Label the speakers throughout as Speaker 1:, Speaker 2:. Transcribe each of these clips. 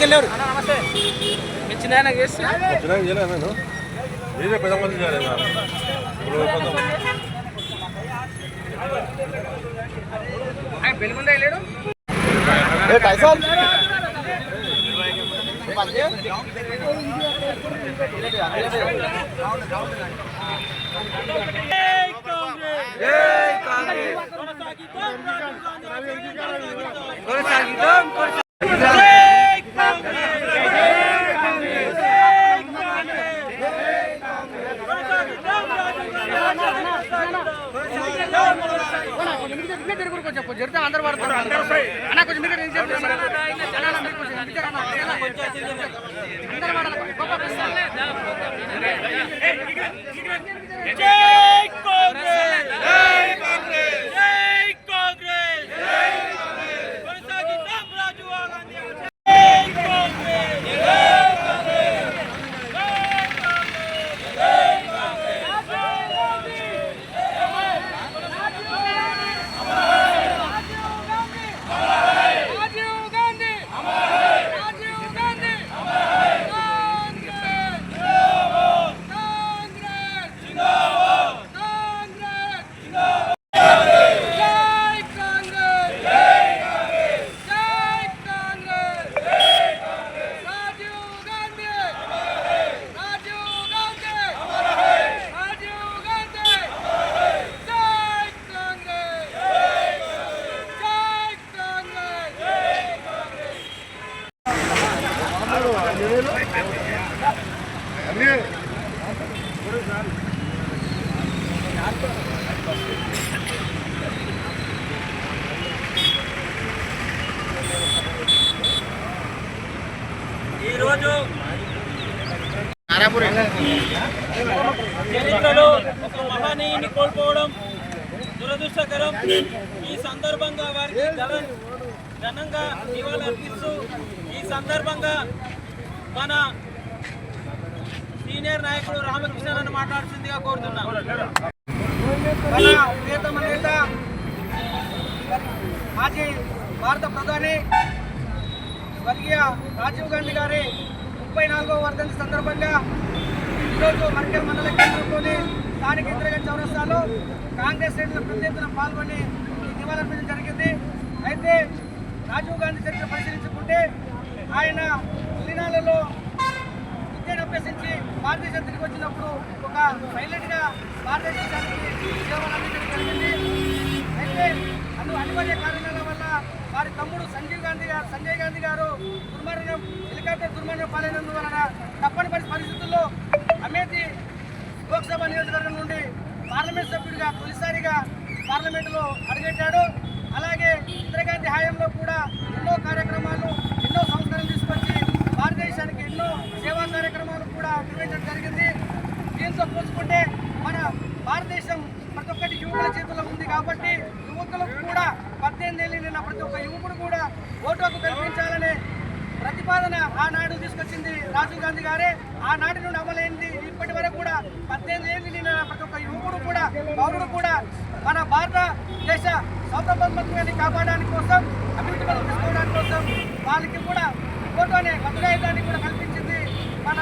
Speaker 1: వెళ్ళారు. నమస్తే. మీ చిన్న చేస్తే
Speaker 2: మీరే పెద్ద మంది చేయాలి.
Speaker 1: పెళ్లి ముందే వెళ్ళాడు. కొంచెం జరిగితే అందరూ పడతారు అన్న. కొంచెం ఈరోజు చరిత్రలో ఒక మహనీయుని కోల్పోవడం దురదృష్టకరం. ఈ సందర్భంగా వారికి ఘనంగా నివాళులర్పిస్తూ ఈ సందర్భంగా మన సీనియర్ నాయకుడు రామకృష్ణను మాట్లాడుతుందిగా కోరుతున్నాం. మన ప్రియతమ నేత మాజీ భారత ప్రధాని స్వర్గీయ రాజీవ్ గాంధీ గారి 34వ వర్ధంతి సందర్భంగా ఈరోజు మర్కల్ మండల కేంద్రంలోని స్థానిక ఇందిరాగాంధీ చౌరస్తాలో కాంగ్రెస్ శ్రేణులు పెద్ద ఎత్తున పాల్గొని నివాళులర్పించడం జరిగింది. అయితే రాజీవ్ గాంధీ చరిత్ర పరిశీలించుకుంటే ఆయన తొలినాళ్లలో విద్యను అభ్యసించి భారతదేశం తిరిగి వచ్చినప్పుడు ఒక పైలట్గా భారతదేశానికి సేవలు అందించడం జరిగింది. అయితే అనివార్య కారణాల వల్ల వారి తమ్ముడు సంజయ్ గాంధీ గారు హెలికాప్టర్ దుర్మరణం పాలైనందువలన తప్పనిసరి పరిస్థితుల్లో అమేథీ లోక్సభ నియోజకవర్గం నుండి పార్లమెంట్ సభ్యుడిగా తొలిసారిగా పార్లమెంటులో అడుగెట్టాడు. అలాగే ఇందిరాగాంధీ హయాంలో కూడా ఎన్నో కార్యక్రమాలు, ఎన్నో సంస్కరణలు తీసుకొచ్చి భారతదేశానికి ఎన్నో సేవా కార్యక్రమాలు కూడా నిర్వహించడం జరిగింది. దీంతో పోల్చుకుంటే మన భారతదేశం ప్రతి ఒక్కటి యువకుల చేతుల్లో ఉంది కాబట్టి యువకులకు కూడా 18 ఏళ్ళు నిన్న ప్రతి ఒక్క యువకుడు కూడా ఓటు హక్కు కల్పించాలనే ప్రతిపాదన ఆనాడు తీసుకొచ్చింది రాజీవ్ గాంధీ గారే. ఆనాటి నుండి అమలైంది ఇప్పటి వరకు కూడా 18 ఏళ్ళు నిన్న ప్రతి ఒక్క యువకుడు కూడా పౌరుడు కూడా మన భారతదేశ సౌతమత్వాన్ని కాపాడడానికి కోసం, అభివృద్ధి పనులు తీసుకోవడానికి కోసం వాళ్ళకి కూడా ఓటు అనే భద్రాయుధాన్ని కూడా కల్పించింది మన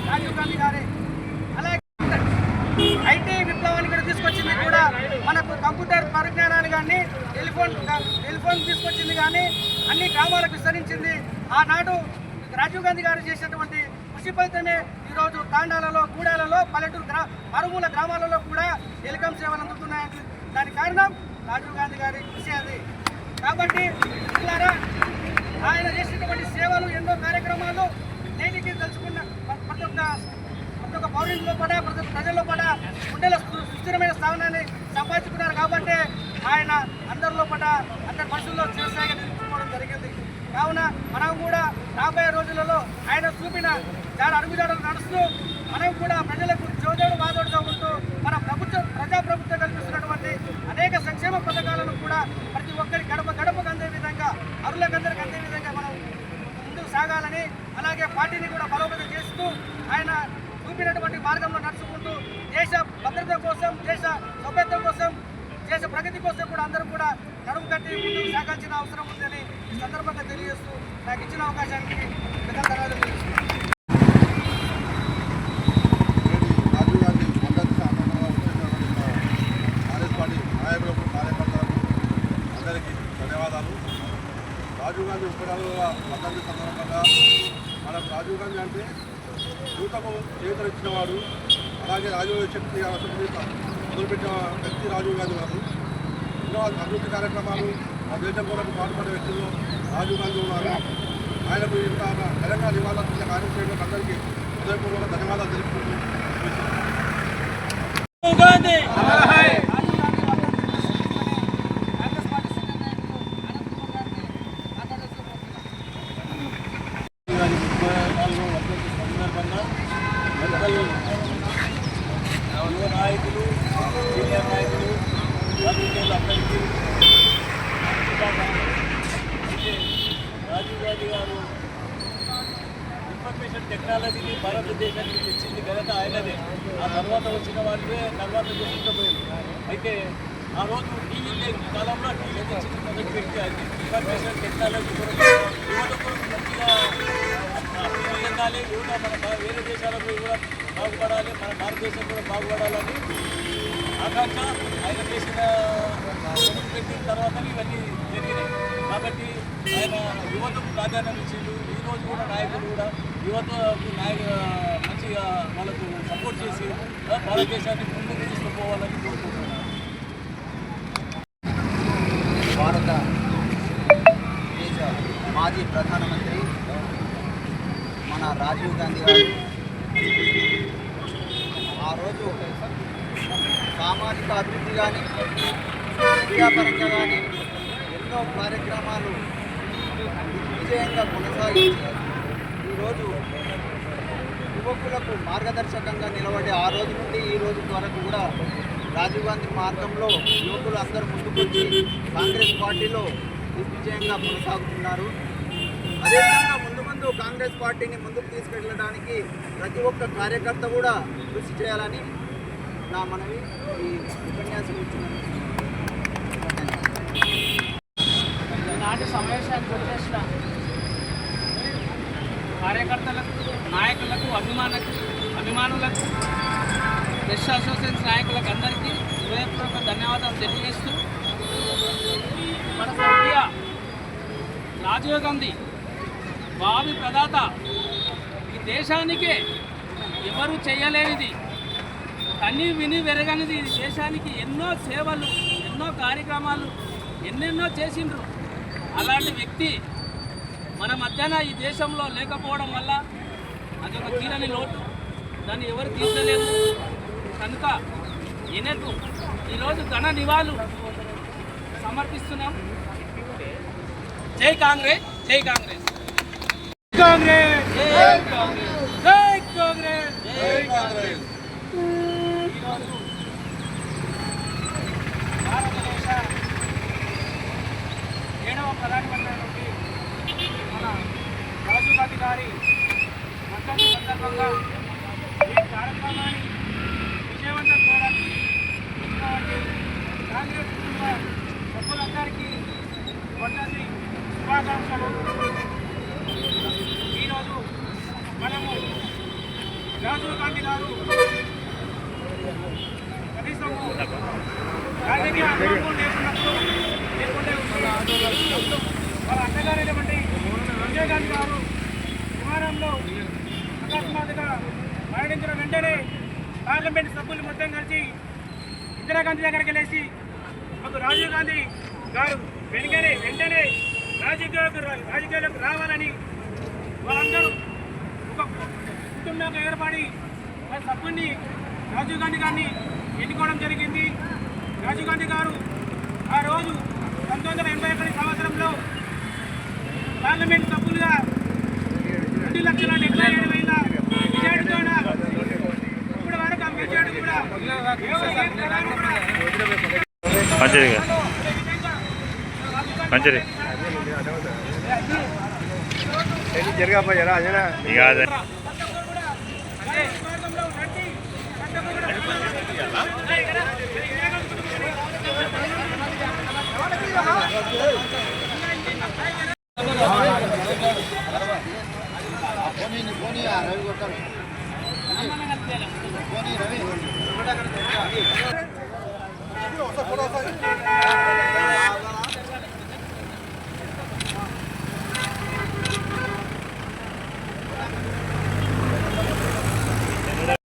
Speaker 1: రాజీవ్ గాంధీ గారే. అలాగే ఐటీ విప్లవాన్ని కూడా తీసుకొచ్చింది కూడా మనకు కంప్యూటర్ పరిజ్ఞానాన్ని కానీ టెలిఫోన్ తీసుకొచ్చింది కానీ అన్ని గ్రామాలకు విస్తరించింది. ఆనాడు రాజీవ్ గాంధీ గారు చేసినటువంటి కృషి ఫలితమే ఈరోజు తాండాలలో, గూడాలలో, పల్లెటూరు మరుమూల గ్రామాలలో కూడా టెలికాం సేవలు అందుతున్నాయంటే దానికి కారణం రాజీవ్ గాంధీ గారి కృషి అది. కాబట్టి ఆయన చేసినటువంటి సేవలు, ఎన్నో కార్యక్రమాలు నేటికి తెలుసుకున్న ప్రతి ఒక్క పౌరుల పడ, ప్రతి ఒక్క ప్రజల్లో పడ గుండెల సుస్థిరమైన స్థానాన్ని సంపాదించుకున్నారు. కాబట్టి ఆయన అందరిలో పడ, అందరి మనుషుల్లో చిరస్థాయిగా నిలుపుకోవడం జరిగింది. కావున మనం కూడా రాబోయే రోజులలో ఆయన చూపిన అడుగుజాడలు నడుస్తూ మనం కూడా ప్రజలకు జోదేవుడు బాధోడుగా ఉంటూ మన ప్రజాప్రభుత్వం కల్పిస్తున్నటువంటి అనేక సంక్షేమ పథకాలను కూడా ప్రతి ఒక్కరి గడపకు అందే విధంగా, అరులకందరికి అందే విధంగా మనం ముందుకు సాగాలని, అలాగే పార్టీని కూడా బలోపేతం చేస్తూ ఆయన చూపినటువంటి మార్గంలో నడుచుకుంటూ దేశ భద్రత కోసం, దేశ సౌభ్యత్వం కోసం, దేశ ప్రగతి కోసం కూడా అందరూ కూడా నడుము కట్టి ముందుకు సాగాల్సిన అవసరం ఉందని ఈ సందర్భంగా తెలియజేస్తూ నాకు ఇచ్చిన అవకాశానికి పెద్దల ధన్యవాదాలు తెలుస్తున్నాను.
Speaker 2: రాజీవ్ గాంధీ మొదటి సందర్భంగా కాంగ్రెస్ పార్టీ నాయకులకు కార్యకర్తలకు అందరికీ ధన్యవాదాలు. రాజీవ్ గాంధీ 34వ వర్ధంతి సందర్భంగా మనకు రాజీవ్ గాంధీ అంటే యువతకు చేతులు ఇచ్చినవాడు, అలాగే రాజీవ్ శక్తి మొదలుపెట్టిన వ్యక్తి రాజీవ్ గాంధీ గారు. ఎన్నో అభివృద్ధి కార్యక్రమాలు ఆ దేశం కొరకు పాటుపడే వ్యక్తులు రాజీవ్ గాంధీ ఉన్నారు. ఆయనకు ఇంత తెలంగాణ ఇవ్వాల్సిన కార్యక్రమం అందరికీ హృదయపూర్వక ధన్యవాదాలు తెలుపుకుంటూ
Speaker 3: యువ నాయకులు, సీనియర్ నాయకులు, రాజకీయాలు అందరికీ రాజీవ్ గాంధీ గారు ఇన్ఫర్మేషన్ టెక్నాలజీని భారతదేశానికి తెచ్చింది ఘనత ఆయనదే. ఆ తర్వాత వచ్చిన వాళ్ళే తర్వాత చేసుకుంటూ అయితే ఆ రోజు టీవీ లేని కాలంలో టీవీ తెచ్చిన మొదటి వ్యక్తి ఆయన. ఇన్ఫర్మేషన్ టెక్నాలజీ కొరకు యువత కొరకు మంచిగా వెళ్ళాలి, యువత మన వేరే దేశాలకు కూడా బాగుపడాలి, మన భారతదేశం కూడా బాగుపడాలని ఆకాంక్ష ఆయన చేసిన పెట్టిన తర్వాత ఇవన్నీ జరిగినాయి. కాబట్టి ఆయన యువతకు ప్రాధాన్యం ఇచ్చిండు. ఈరోజు కూడా నాయకులు కూడా యువతకు మంచిగా వాళ్ళకు సపోర్ట్ చేసి భారతదేశాన్ని ముందుకు తీసుకుపోవాలని కోరుకుంటున్నాను.
Speaker 4: భారత దేశ మాజీ ప్రధానమంత్రి మన రాజీవ్ గాంధీ గారు ఆ రోజు సామాజిక అభివృద్ధి కానీ క్రీడాపరంగా కానీ ఎన్నో కార్యక్రమాలు విజయంగా కొనసాగించి ఈరోజు యువకులకు మార్గదర్శకంగా నిలబడి ఆ రోజు నుండి ఈ రోజు వరకు కూడా రాజీవ్ గాంధీ మార్గంలో యువకులు అందరూ ముందుకొచ్చి కాంగ్రెస్ పార్టీలో విజయంగా కొనసాగుతున్నారు. అదేవిధంగా ముందు కాంగ్రెస్ పార్టీని ముందుకు తీసుకెళ్ళడానికి ప్రతి ఒక్క కార్యకర్త కూడా కృషి చేయాలని నా మనవి. ఈ ఉపన్యాసం ఇచ్చిన
Speaker 1: ఈనాటి సమావేశానికి వచ్చేసిన కార్యకర్తలకు, నాయకులకు, అభిమానులకు, ప్రెస్ అసోసియేషన్ నాయకులకు అందరికీ హృదయపూర్వక ధన్యవాదాలు తెలియజేస్తూ, మన స్వర్గీయ రాజీవ్ గాంధీ భావి ప్రదాత, ఈ దేశానికే ఎవరు చేయలేనిది, కని విని వెరగనిది, ఈ దేశానికి ఎన్నో సేవలు, ఎన్నో కార్యక్రమాలు ఎన్నెన్నో చేసిండ్రు. అలాంటి వ్యక్తి మన మధ్యన ఈ దేశంలో లేకపోవడం వల్ల అదొక తీరని లోటు, దాన్ని ఎవరు తీర్చలేము. కనుక ఈయనకు ఈరోజు ఘన నివాళులు సమర్పిస్తున్నాం. జై కాంగ్రెస్, జై కాంగ్రెస్, కాంగ్రెస్, జై కాంగ్రెస్, జై కాంగ్రెస్, జై కాంగ్రెస్. ఈరోజు భారతదేశ 7వ ప్రధానమంత్రి మన రాజీవ్ గాంధీ గారి వర్ధంతి సందర్భంగా ఈ కార్యక్రమాన్ని విజయవంతం చేయడానికి వచ్చినటువంటి కాంగ్రెస్ కుటుంబ సభ్యులందరికీ వర్ధంతి శుభాకాంక్షలు. ఈరోజు మనము రాజీవ్ గాంధీ గారు కనీసం రాజకీయ అనుభవం లేకున్నప్పుడు లేకుంటే వాళ్ళ అన్నగారైనటువంటి సంజయ్ గాంధీ గారు విమానంలో అకస్మాత్తుగా మరణించిన వెంటనే పార్లమెంట్ సభ్యులు మొత్తం కలిసి ఇందిరాగాంధీ దగ్గరికి వెళ్ళేసి మాకు రాజీవ్ గాంధీ గారు వెంటనే రాజకీయాలకు రావాలని వాళ్ళందరూ ఒక కుటుంబంగా ఏర్పడి ఆ సభ్యుడిని రాజీవ్ గాంధీ గారిని ఎన్నుకోవడం జరిగింది. రాజీవ్ గాంధీ గారు ఆ రోజు 1981 సంవత్సరంలో పార్లమెంట్ సభ్యులుగా 2,77,000 మెజార్టీతో ఇప్పటి వరకు ఆ మెజార్టీ కూడా
Speaker 5: మంచిది
Speaker 1: జరగా
Speaker 2: వస్తా ఫోటో వస్తాయి